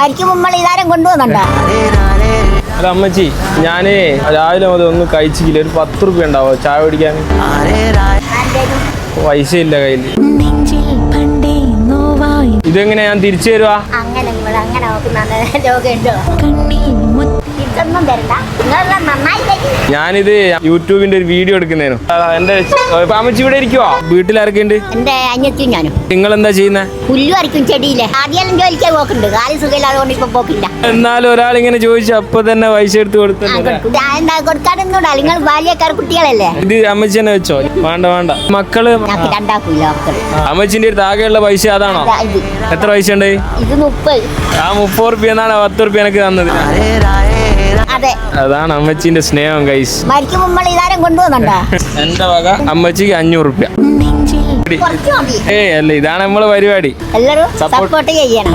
മരിക്കും മുമ്പ് ഇതാരം കൊണ്ടുപോകുന്നുണ്ടോ? അല്ല അമ്മച്ചി, ഞാനേ രാവിലെ മുതൽ ഒന്നും കഴിച്ചില്ല. ഒരു 10 രൂപ ഉണ്ടാവോ ചായ കുടിക്കാൻ? പൈസ ഇല്ല കയ്യിൽ. ഇതെങ്ങനെ ഞാൻ തിരിച്ചു തരുവാ? ഞാനിത് യൂട്യൂബിന്റെ ഒരു വീഡിയോ എടുക്കുന്നേനു. എന്റെ അമ്മച്ചി ഇവിടെ ഇരിക്കുവോ? വീട്ടിലാരൊക്കെ ഉണ്ട്? എന്റെ അനിയത്തിയും ഞാനും. നിങ്ങൾ എന്താ ചെയ്യുന്നേ? പുല്ലു അരിക്കും ചെടിയിലെ. ആദ്യം ജോലിക്കാൻ പോക്കുണ്ട്, കാലി സുഖമില്ലാതെ കൊണ്ട് ഇപ്പൊ പോക്കില്ല. എന്നാലും ഒരാൾ ഇങ്ങനെ ചോദിച്ചു അപ്പൊ തന്നെ പൈസ എടുത്ത് കൊടുത്തല്ലേ? കൊടുക്കാനൊന്നും നിങ്ങൾ ബാല്യക്കാർ കുട്ടികളല്ലേ? ഇത് അമ്മച്ചി തന്നെ വെച്ചോ? വേണ്ട വേണ്ട, മക്കള് രണ്ടാക്കൂല മക്കള്. അമ്മച്ചിന്റെ അടുത്ത് ആകെയുള്ള പൈസ അതാണോ? എത്ര പൈസ ഉണ്ട്? ഇത് 30. ആ 30 റുപ്യ എന്നാണ് 10 റുപ്യ എനിക്ക് തന്നത്. അതെ, അതാണ് അമ്മച്ചിന്റെ സ്നേഹം ഗൈസ്. മരിക്കും മുമ്പ് ഇതാരം കൊണ്ടുപോകുന്നുണ്ടോ? എന്റെ വക അമ്മച്ചിക്ക് 500 റുപ്യ. അല്ല, ഇതാണ് നമ്മളെ പരിപാടി. എല്ലാരും സപ്പോർട്ട് ചെയ്യണം.